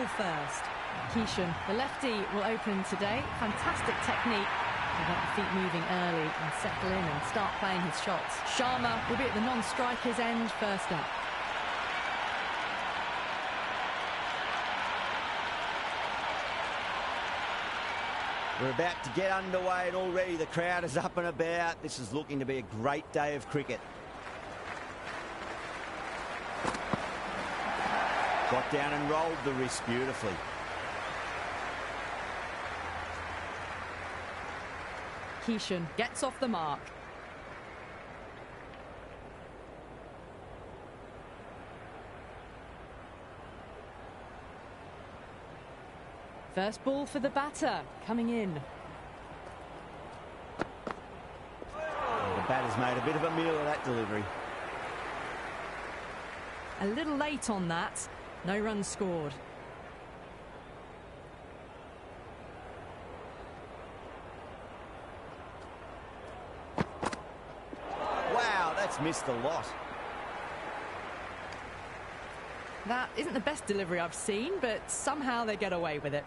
bowl first. Keishan, the lefty, will open today. Fantastic technique. He'll get the feet moving early and settle in and start playing his shots. Sharma will be at the non-striker's end first up. We're about to get underway and already the crowd is up and about. This is looking to be a great day of cricket. Got down and rolled the wrist beautifully. Keishan gets off the mark. First ball for the batter, coming in. The batter's made a bit of a meal of that delivery. A little late on that. No runs scored. Wow, that's missed a lot. That isn't the best delivery I've seen, but somehow they get away with it.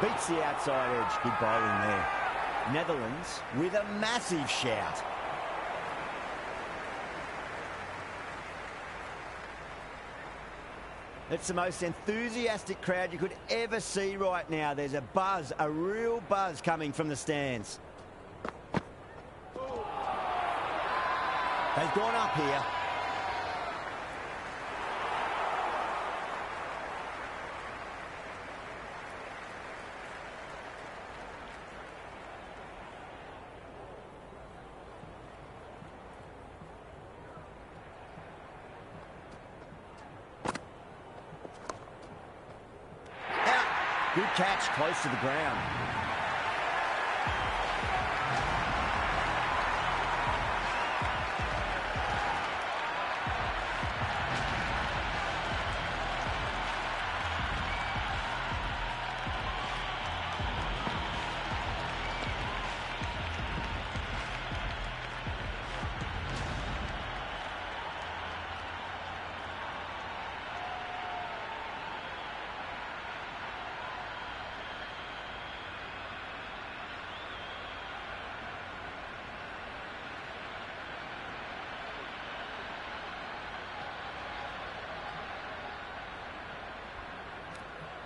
Beats the outside edge. Good bowling there. Netherlands with a massive shout. It's the most enthusiastic crowd you could ever see right now. There's a buzz, a real buzz coming from the stands. They've gone up here. Good catch, close to the ground.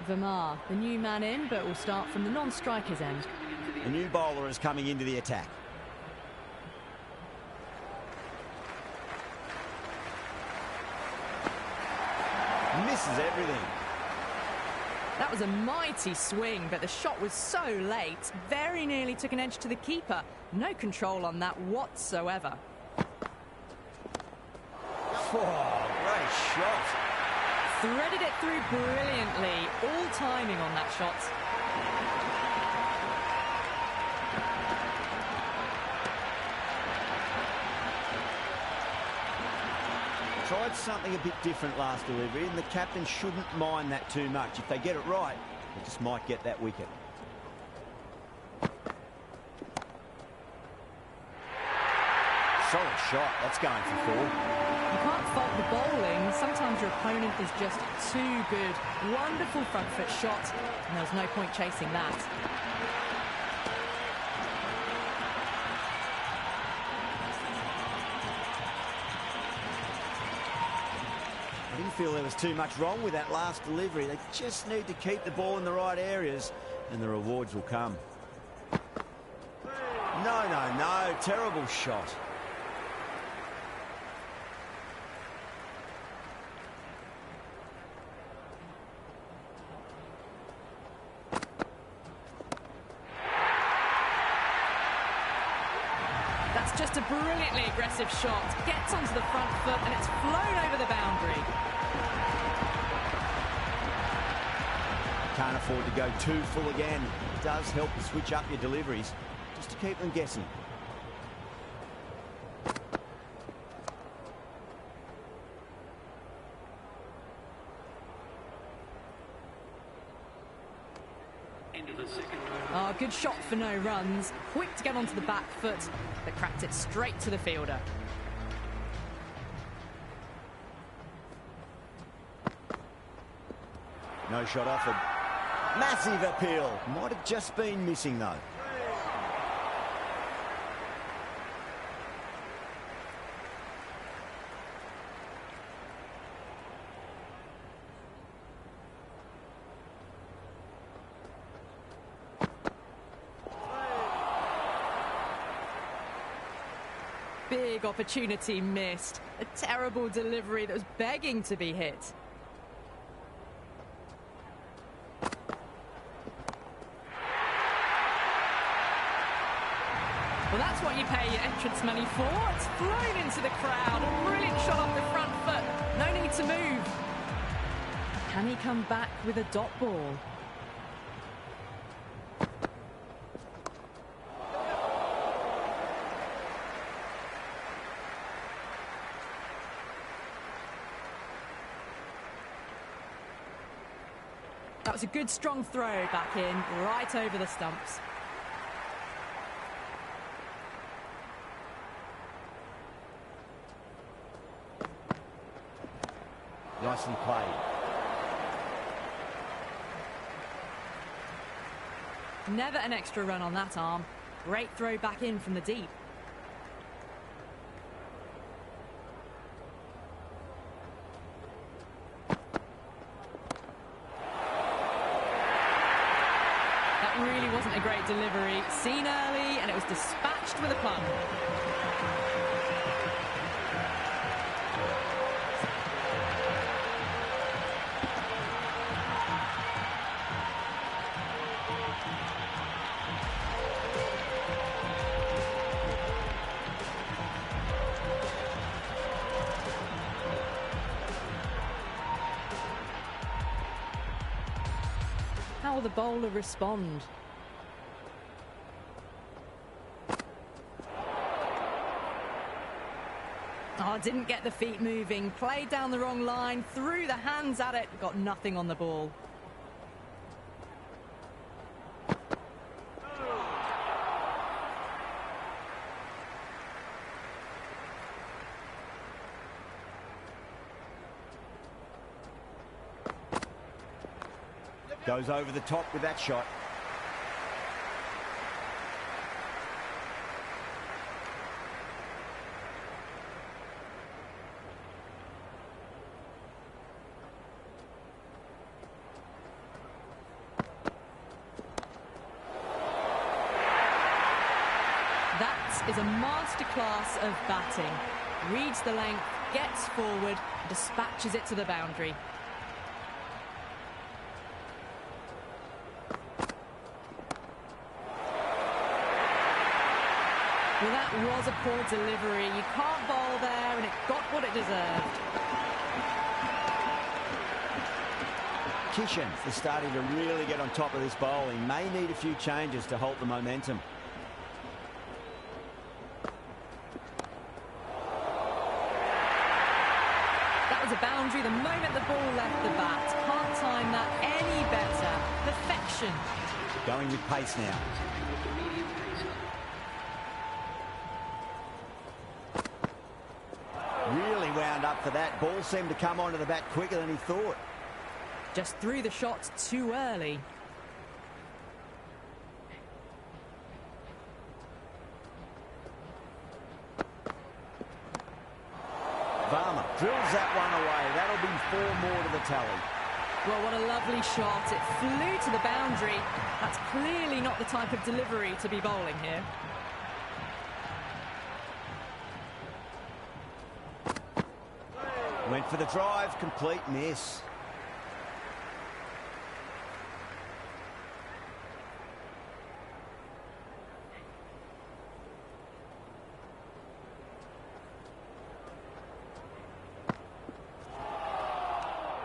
Verma, the new man in, but will start from the non-striker's end. A new bowler is coming into the attack. Misses everything. That was a mighty swing, but the shot was so late. Very nearly took an edge to the keeper. No control on that whatsoever. Oh, great shot. Threaded it through brilliantly. All timing on that shot. Tried something a bit different last delivery, and the captain shouldn't mind that too much. If they get it right, they just might get that wicket. Solid shot. That's going for 4. You can't fault the bowling. Sometimes your opponent is just too good. Wonderful front foot shot, and there was no point chasing that. I didn't feel there was too much wrong with that last delivery. They just need to keep the ball in the right areas, and the rewards will come. No. Terrible shot. That's just a brilliantly aggressive shot. Gets onto the front foot and it's flown over the boundary. Can't afford to go too full again. It does help to switch up your deliveries, just to keep them guessing. Oh, good shot for no runs. Quick to get onto the back foot, but cracked it straight to the fielder. No shot offered. Massive appeal. Might have just been missing, though. Big opportunity missed. A terrible delivery that was begging to be hit. Well, that's what you pay your entrance money for. It's flown into the crowd. A brilliant shot off the front foot. No need to move. Can he come back with a dot ball? That was a good strong throw back in, right over the stumps. Nicely played. Never an extra run on that arm. Great throw back in from the deep. Really wasn't a great delivery. Seen early, and it was dispatched with a plunge. How will the bowler respond? Oh, didn't get the feet moving. Played down the wrong line, threw the hands at it, got nothing on the ball. Goes over the top with that shot. That is a masterclass of batting. Reads the length, gets forward, dispatches it to the boundary. Well, that was a poor delivery. You can't bowl there, and it got what it deserved. Kishan is starting to really get on top of this bowling. May need a few changes to halt the momentum. That was a boundary the moment the ball left the bat. Can't time that any better. Perfection. Going with pace now. Really wound up for that. Ball seemed to come onto the bat quicker than he thought. Just threw the shots too early. Varma drills that one away. That'll be 4 more to the tally. Well, what a lovely shot. It flew to the boundary. That's clearly not the type of delivery to be bowling here. Went for the drive, complete miss.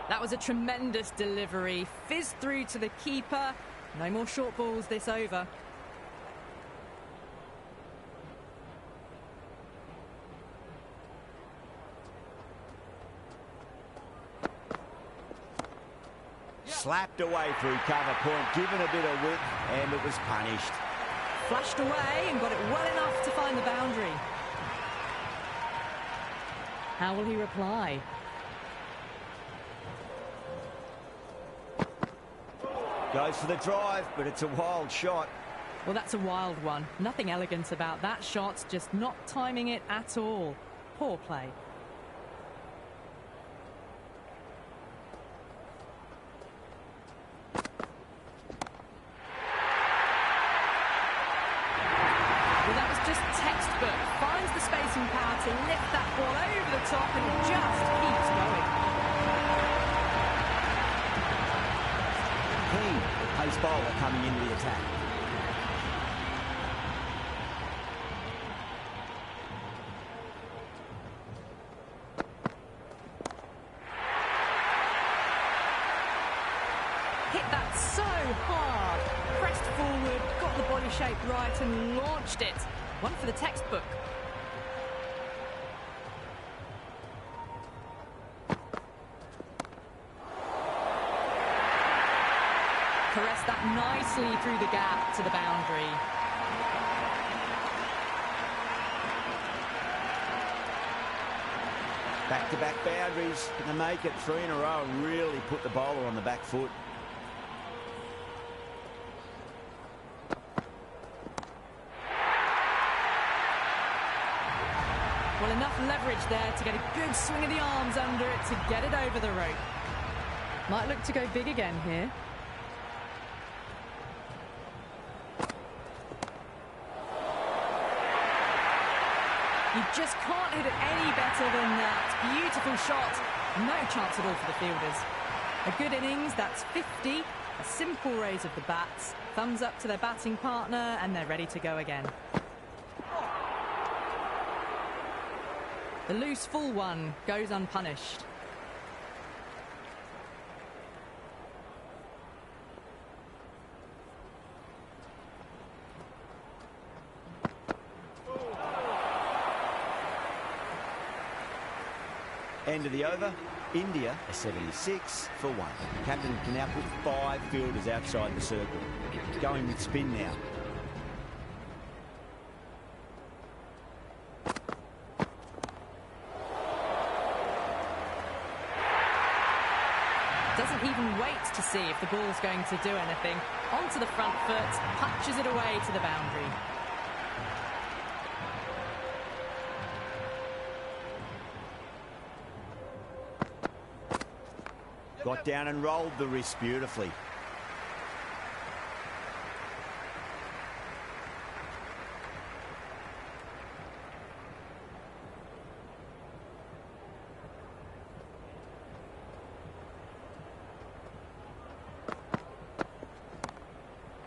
That was a tremendous delivery. Fizzed through to the keeper. No more short balls this over. slapped away through cover point, given a bit of width, and it was punished. Flashed away and got it well enough to find the boundary. How will he reply? Goes for the drive, but it's a wild shot. Well, that's a wild one. Nothing elegant about that shot, just not timing it at all. Poor play. Well, that was just textbook. Finds the space and power to lift that ball over the top, and it just keeps going. Keen, the pace bowler coming into the attack. Hit that so hard. Pressed forward, got the body shape right and launched it. One for the textbook. Caressed that nicely through the gap to the boundary. Back-to-back boundaries. Can they make it 3 in a row and really put the bowler on the back foot? Well, enough leverage there to get a good swing of the arms under it to get it over the rope. Might look to go big again here. You just can't hit it any better than that. Beautiful shot. No chance at all for the fielders. A good innings, that's 50. A simple raise of the bats. Thumbs up to their batting partner, and they're ready to go again. The loose full one goes unpunished. End of the over. India a 76 for 1. The captain can now put 5 fielders outside the circle. Going with spin now. Doesn't even wait to see if the ball's going to do anything. Onto the front foot, punches it away to the boundary. Got down and rolled the wrist beautifully.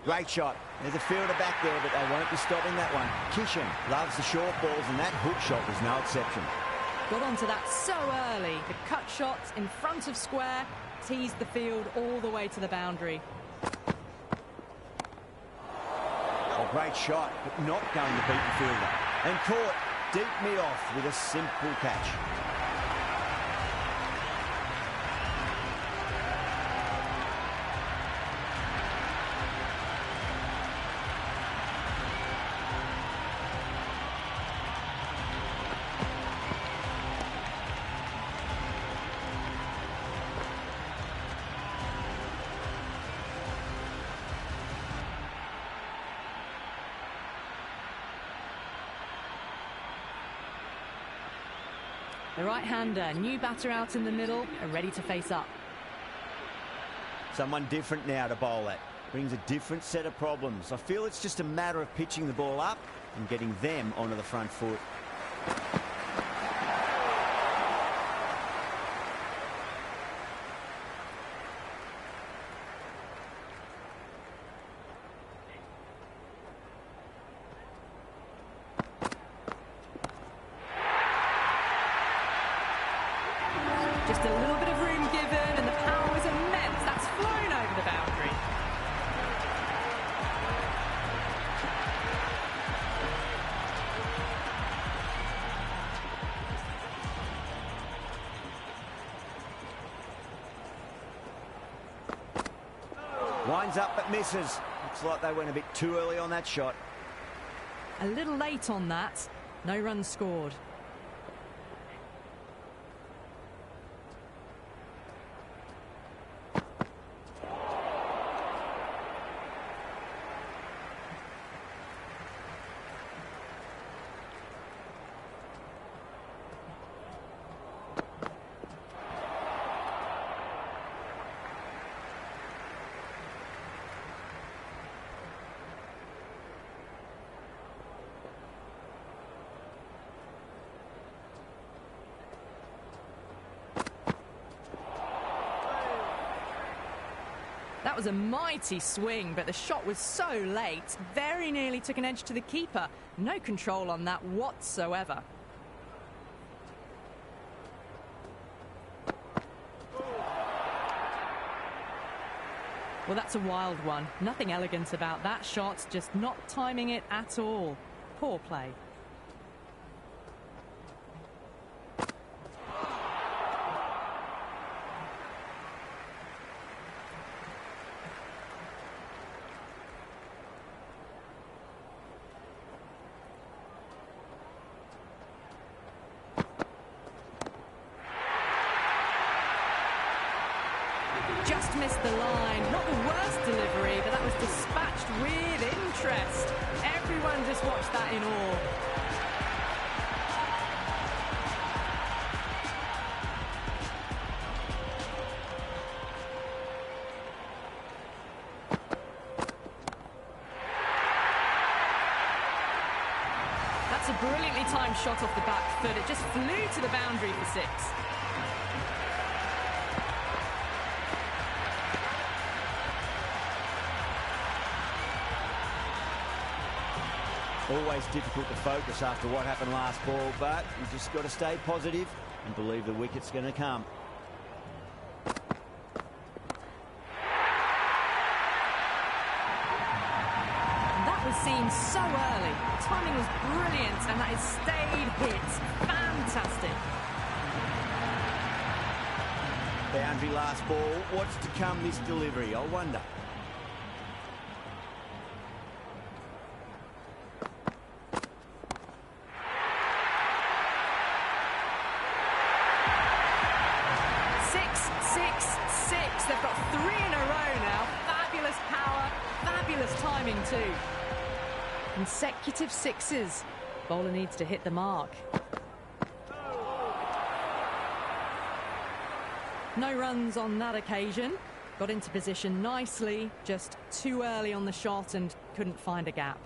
Great shot. There's a fielder back there, but they won't be stopping that one. Kishan loves the short balls, and that hook shot was no exception. Got onto that so early. The cut shot in front of square teased the field all the way to the boundary. Oh, great shot, but not going to beat the fielder. And caught deep mid-off with a simple catch. The right-hander, new batter out in the middle, are ready to face up. Someone different now to bowl at. Brings a different set of problems. I feel it's just a matter of pitching the ball up and getting them onto the front foot. Just a little bit of room given, and the power was immense. That's flown over the boundary. Winds up but misses. Looks like they went a bit too early on that shot. A little late on that. No runs scored. That was a mighty swing, but the shot was so late, very nearly took an edge to the keeper. No control on that whatsoever. Well, that's a wild one. Nothing elegant about that shot, just not timing it at all. Poor play. Just missed the line. Not the worst delivery, but that was dispatched with interest. Everyone just watched that in awe. That's a brilliantly timed shot off the back foot. It just flew to the boundary for 6. Always difficult to focus after what happened last ball, but you just got to stay positive and believe the wicket's going to come. That was seen so early. The timing was brilliant, and that has stayed hit. Fantastic. Boundary last ball. What's to come this delivery, I wonder. They've got 3 in a row now. Fabulous power, fabulous timing too. Consecutive 6s. Bowler needs to hit the mark. No runs on that occasion. Got into position nicely, just too early on the shot and couldn't find a gap.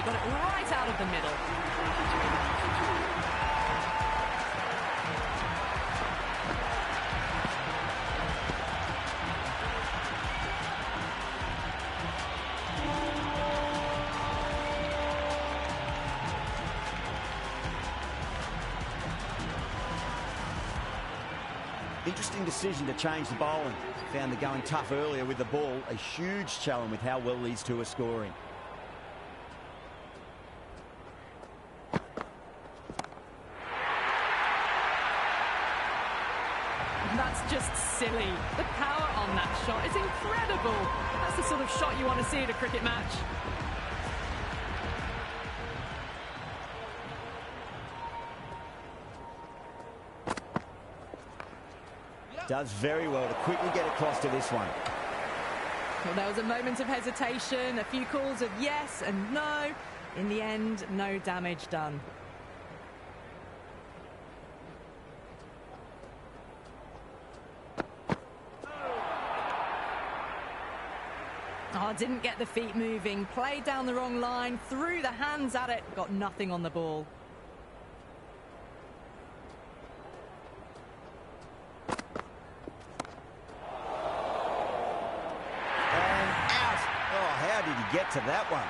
Got it right out of the middle. Interesting decision to change the bowling. Found the going tough earlier with the ball. A huge challenge with how well these two are scoring. That's just silly. The power on that shot is incredible. That's the sort of shot you want to see at a cricket match. Does very well to quickly get across to this one. Well, there was a moment of hesitation, a few calls of yes and no. In the end, no damage done. Oh, didn't get the feet moving, played down the wrong line, threw the hands at it, got nothing on the ball. And out. Oh, how did he get to that one?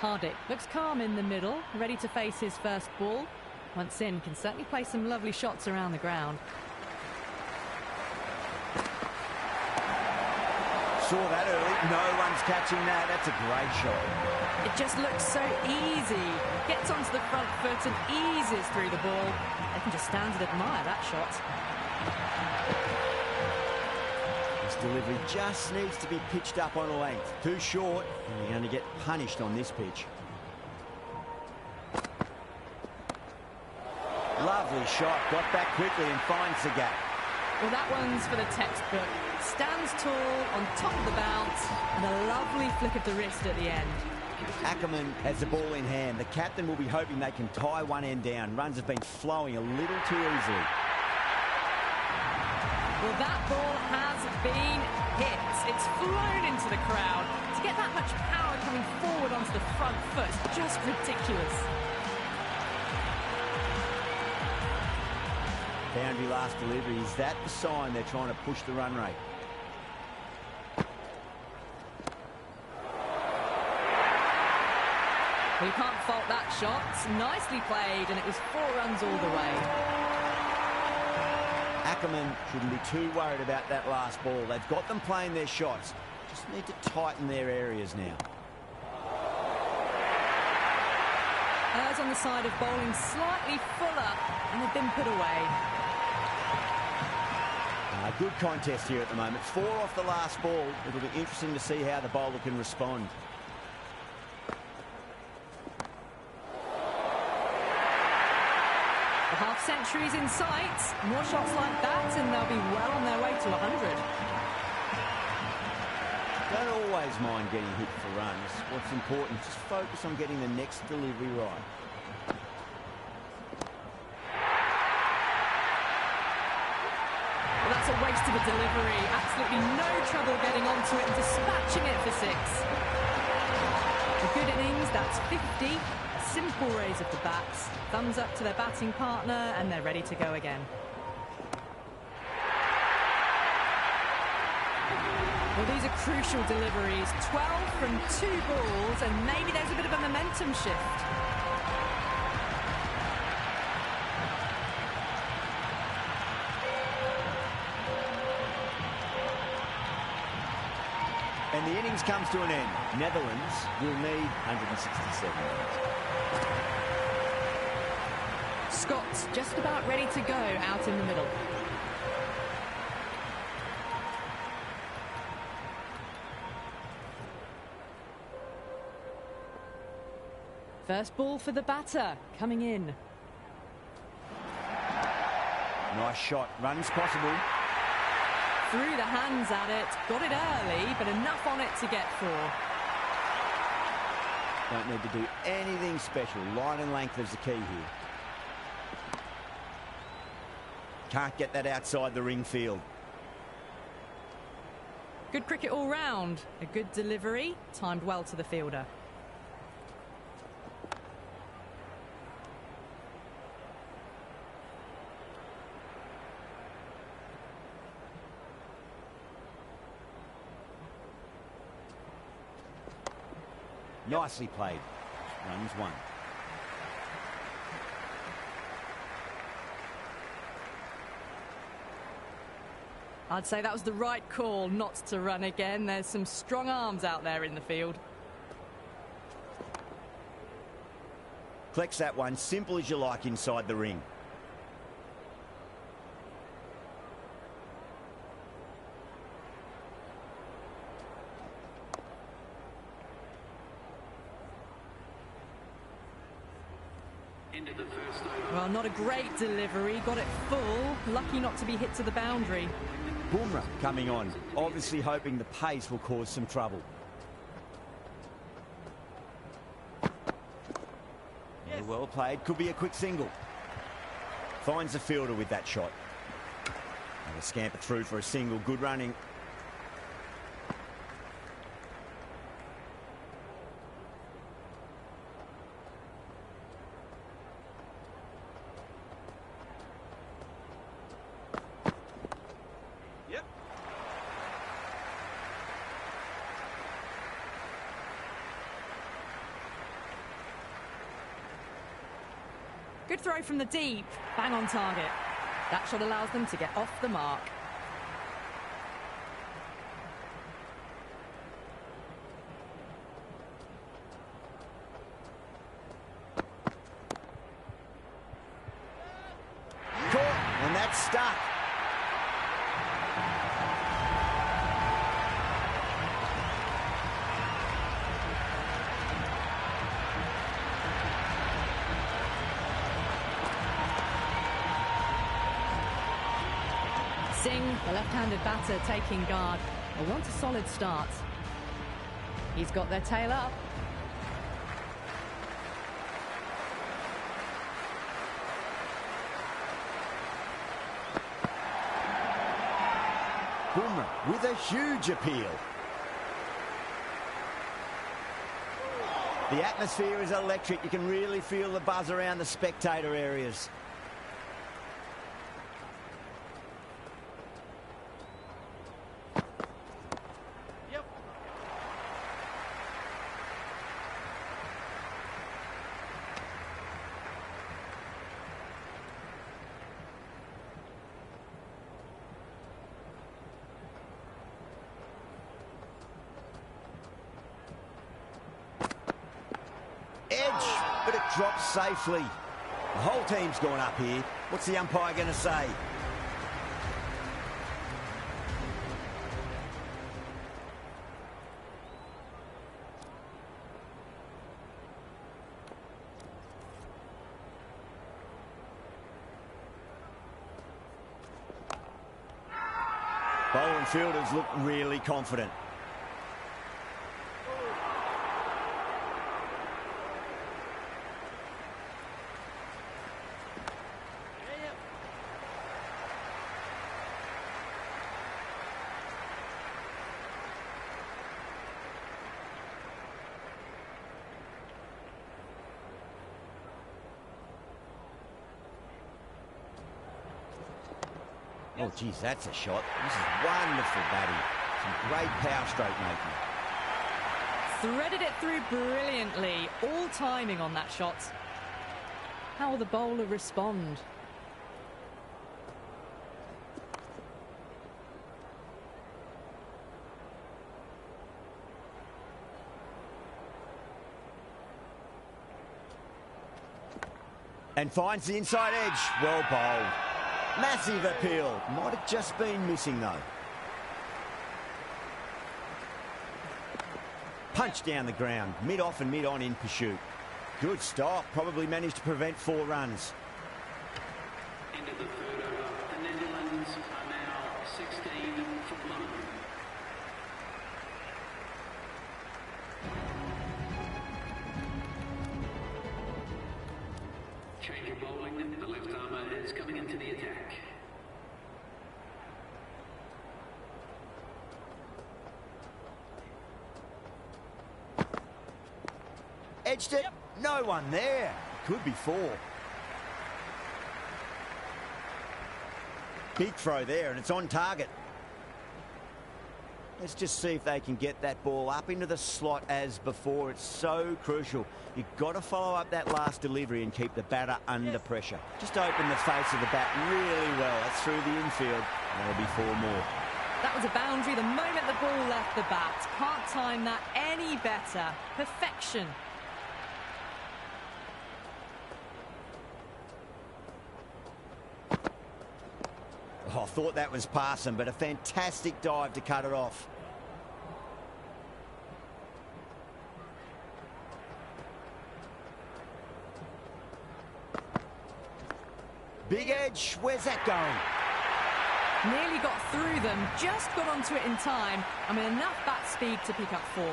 Hardik looks calm in the middle, ready to face his first ball. Once in, can certainly play some lovely shots around the ground. Saw that early. No one's catching that. That's a great shot. It just looks so easy. Gets onto the front foot and eases through the ball. They can just stand and admire that shot. This delivery just needs to be pitched up on a length. Too short, and you're going to get punished on this pitch. Lovely shot. Got back quickly and finds the gap. Well, that one's for the textbook. Stands tall on top of the bounce and a lovely flick of the wrist at the end. Ackerman has the ball in hand. The captain will be hoping they can tie one end down. Runs have been flowing a little too easily. Well, that ball has been hit. It's flown into the crowd. To get that much power coming forward onto the front foot is just ridiculous. Boundary last delivery. Is that the sign they're trying to push the run rate? We can't fault that shot. Nicely played, and it was 4 runs all the way. Ackerman shouldn't be too worried about that last ball. They've got them playing their shots. Just need to tighten their areas now. Errs on the side of bowling slightly fuller, and they've been put away. Good contest here at the moment. 4 off the last ball. It'll be interesting to see how the bowler can respond. The half-century's in sight. More shots like that and they'll be well on their way to 100. Don't always mind getting hit for runs. What's important is just focus on getting the next delivery right. Well, that's a waste of a delivery. Absolutely no trouble getting onto it and dispatching it for 6. A good innings, that's 50. Simple raise of the bats, thumbs up to their batting partner, and they're ready to go again. Well, these are crucial deliveries. 12 from 2 balls, and maybe there's a bit of a momentum shift. And the innings comes to an end. Netherlands will need 167 runs. Scott's just about ready to go out in the middle. First ball for the batter, coming in. Nice shot. Runs possible. Threw the hands at it, got it early, but enough on it to get 4. Don't need to do anything special. Line and length is the key here. Can't get that outside the ring field. Good cricket all round. A good delivery, timed well to the fielder. Nicely played. Runs 1. I'd say that was the right call not to run again. There's some strong arms out there in the field. Collects that one, simple as you like inside the ring. Well, not a great delivery. Got it full. Lucky not to be hit to the boundary. Bumrah coming on, obviously hoping the pace will cause some trouble. Yeah, well played. Could be a quick single. Finds the fielder with that shot. And a scamper through for a single. Good running. Good throw from the deep. Bang on target. That shot allows them to get off the mark. Caught, and that's stuck. Singh, the left-handed batter, taking guard. They want a solid start. He's got their tail up. Boomer with a huge appeal. The atmosphere is electric. You can really feel the buzz around the spectator areas. But it drops safely. The whole team's gone up here. What's the umpire going to say? Bowling fielders look really confident. Oh, geez, that's a shot. This is wonderful batting. Some great power stroke making. Threaded it through brilliantly. All timing on that shot. How will the bowler respond? And finds the inside edge. Well bowled. Massive appeal. Might have just been missing, though. Punch down the ground. Mid-off and mid-on in pursuit. Good stop. Probably managed to prevent 4 runs. Into the third over. The Netherlands are now 16 for 1. Change of bowling. The left armour is coming into the attack. Edged it. No one there. Could be 4. Big throw there, and it's on target. Let's just see if they can get that ball up into the slot as before. It's so crucial. You've got to follow up that last delivery and keep the batter under pressure. Just open the face of the bat really well. That's through the infield. That'll be 4 more. That was a boundary the moment the ball left the bat. Can't time that any better. Perfection. Oh, I thought that was passing, but a fantastic dive to cut it off. Big edge. Where's that going? Nearly got through them, just got onto it in time, and with enough bat speed to pick up 4.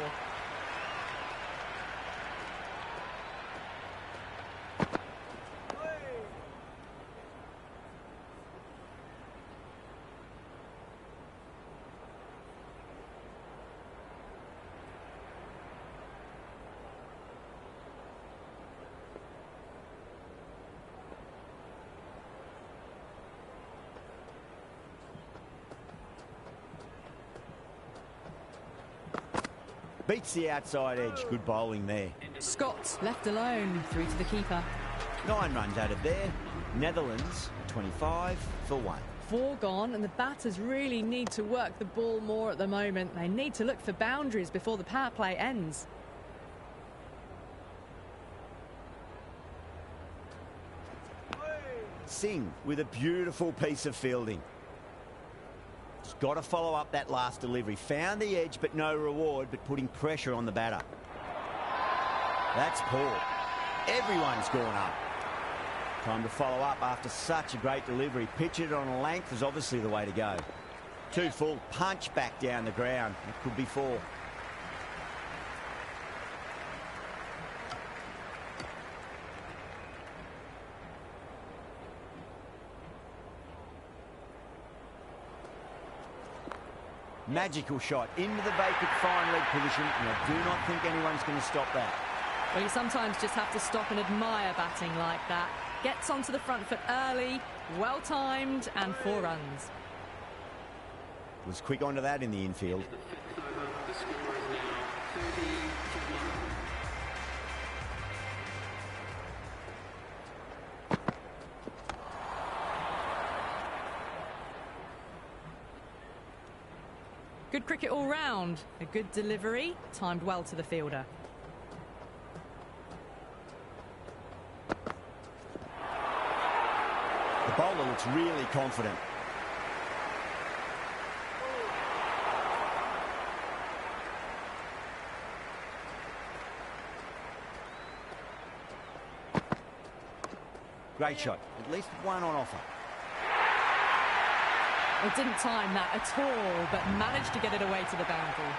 Beats the outside edge. Good bowling there. Scott left alone, through to the keeper. 9 runs added there. Netherlands 25 for 1. 4 gone, and the batters really need to work the ball more at the moment. They need to look for boundaries before the power play ends. Singh with a beautiful piece of fielding. Just got to follow up that last delivery. Found the edge, but no reward, but putting pressure on the batter. That's poor. Everyone's gone up. Time to follow up after such a great delivery. Pitch it on a length is obviously the way to go. 2 full, punch back down the ground. It could be 4. Magical shot into the vacant fine leg position, and I do not think anyone's going to stop that. Well, you sometimes just have to stop and admire batting like that. Gets onto the front foot early, well timed, and 4 runs. Was quick onto that in the infield. The 5th over, the score is now 30 for 1. Good cricket all round. A good delivery, timed well to the fielder. The bowler looks really confident. Great shot. At least 1 on offer. It didn't time that at all, but managed to get it away to the boundary.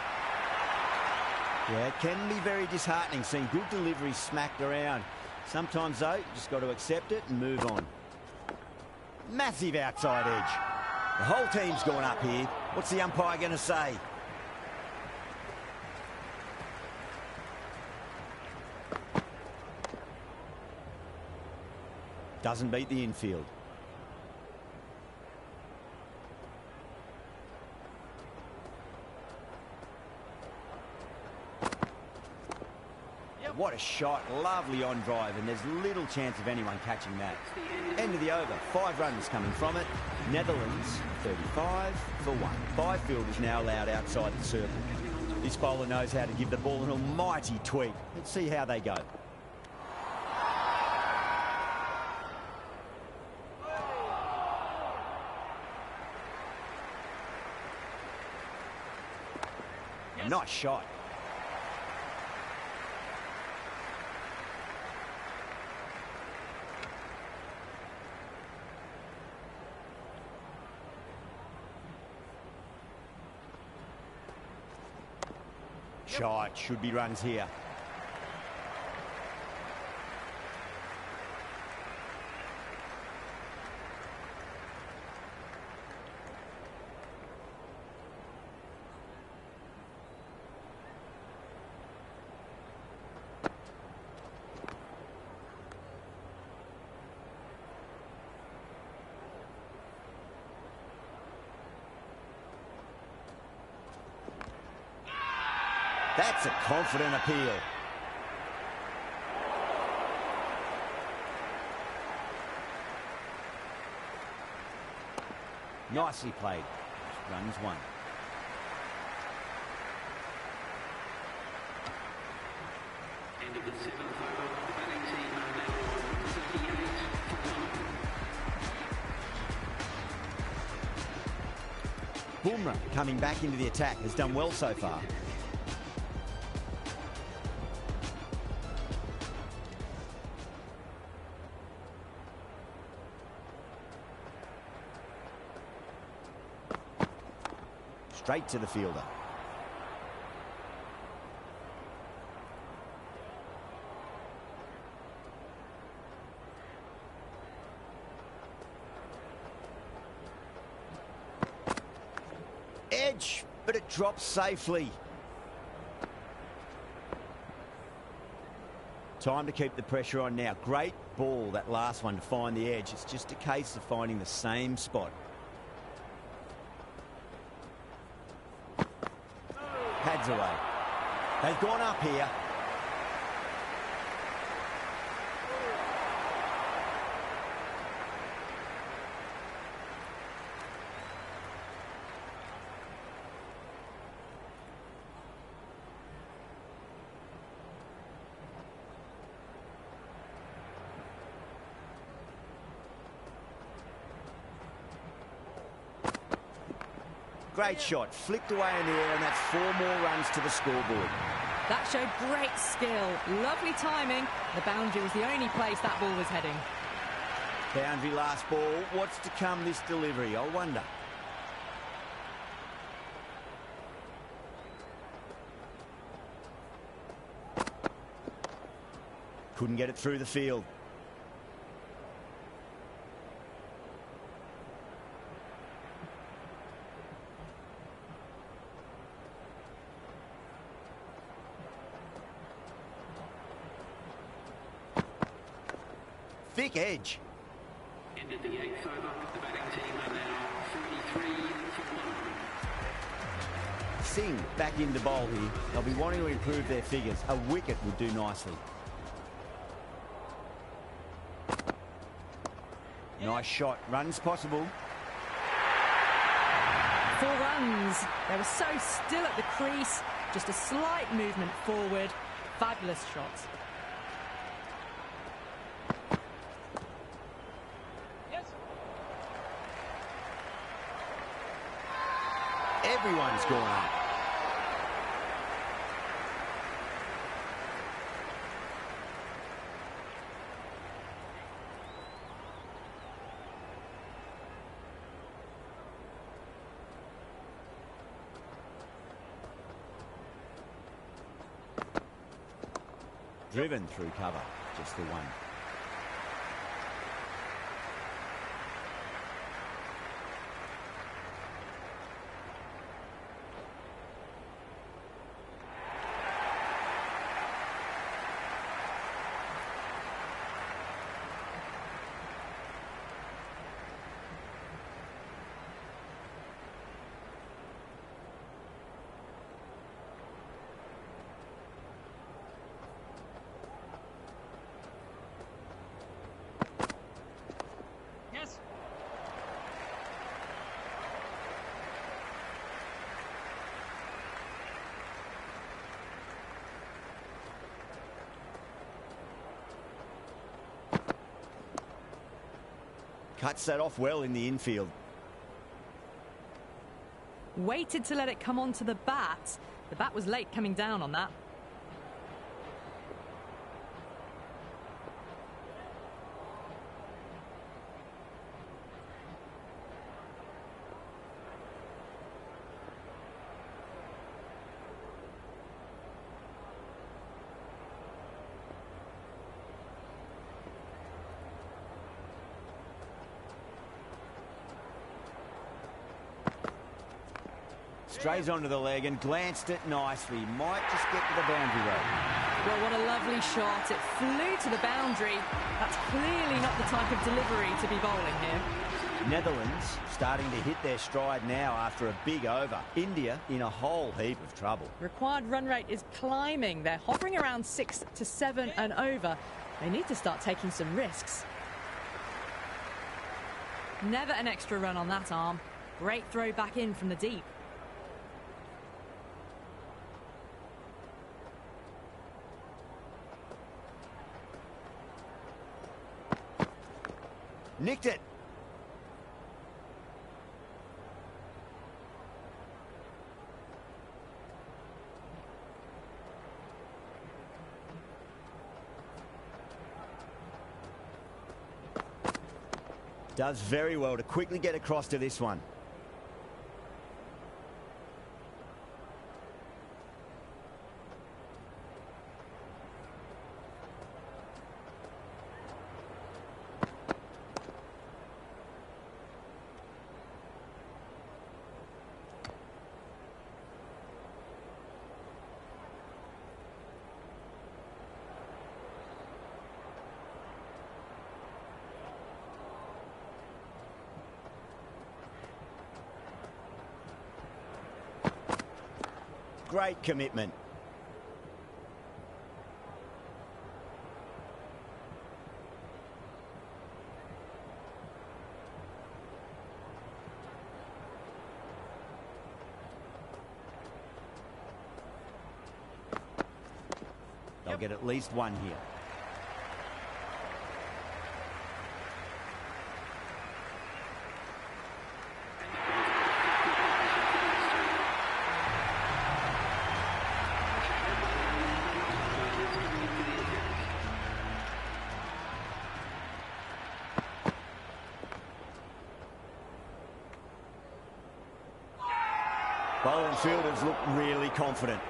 Yeah, it can be very disheartening seeing good deliveries smacked around. Sometimes, though, you just got to accept it and move on. Massive outside edge. The whole team's gone up here. What's the umpire going to say? Doesn't beat the infield. What a shot. Lovely on drive, and there's little chance of anyone catching that. End of the over. 5 runs coming from it. Netherlands 35 for 1. 5 fielders now allowed outside the circle. This bowler knows how to give the ball an almighty tweak. Let's see how they go. Nice shot. Shot. Should be runs here. That's a confident appeal. Nicely played. Runs 1. End of the 7th over, the batting team are now on 38 for 1. Bumrah coming back into the attack has done well so far. Straight to the fielder. Edge, but it drops safely. Time to keep the pressure on now. Great ball, that last one, to find the edge. It's just a case of finding the same spot. Pads away. They've gone up here. Great shot, flicked away in the air, and that's 4 more runs to the scoreboard. That showed great skill, lovely timing. The boundary was the only place that ball was heading. Boundary last ball. What's to come this delivery, I wonder. Couldn't get it through the field. Thick edge. Ended the 8th over. The batting team are now 43 for 1. Singh back into bowl here. They'll be wanting to improve their figures. A wicket would do nicely. Nice shot. Runs possible. 4 runs. They were so still at the crease. Just a slight movement forward. Fabulous shots. Everyone's gone up. Driven through cover, just the one. Cuts that off well in the infield. Waited to let it come onto the bat. The bat was late coming down on that. Strays onto the leg and glanced it nicely. Might just get to the boundary road. Well, what a lovely shot. It flew to the boundary. That's clearly not the type of delivery to be bowling here. Netherlands starting to hit their stride now after a big over. India in a whole heap of trouble. Required run rate is climbing. They're hovering around 6 to 7 and over. They need to start taking some risks. Never an extra run on that arm. Great throw back in from the deep. Nicked it. Does very well to quickly get across to this one. Great commitment. They'll get at least one here. Bowler and fielders look really confident.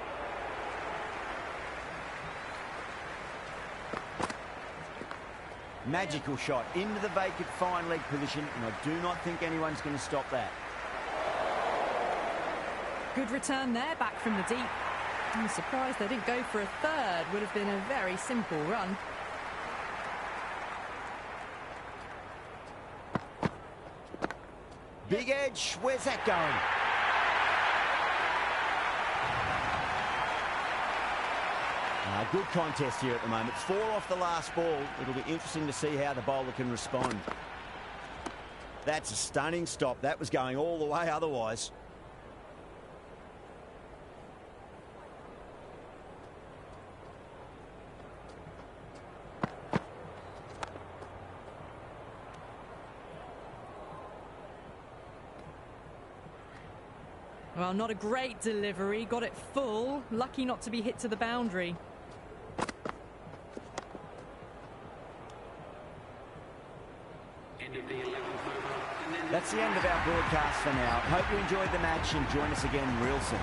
Magical shot into the vacant fine leg position, and I do not think anyone's going to stop that. Good return there, back from the deep. I'm surprised they didn't go for a third. Would have been a very simple run. Big edge, where's that going? Good contest here at the moment. 4 off the last ball. It'll be interesting to see how the bowler can respond. That's a stunning stop. That was going all the way otherwise. Well, not a great delivery. Got it full. Lucky not to be hit to the boundary. That's the end of our broadcast for now. Hope you enjoyed the match and join us again real soon.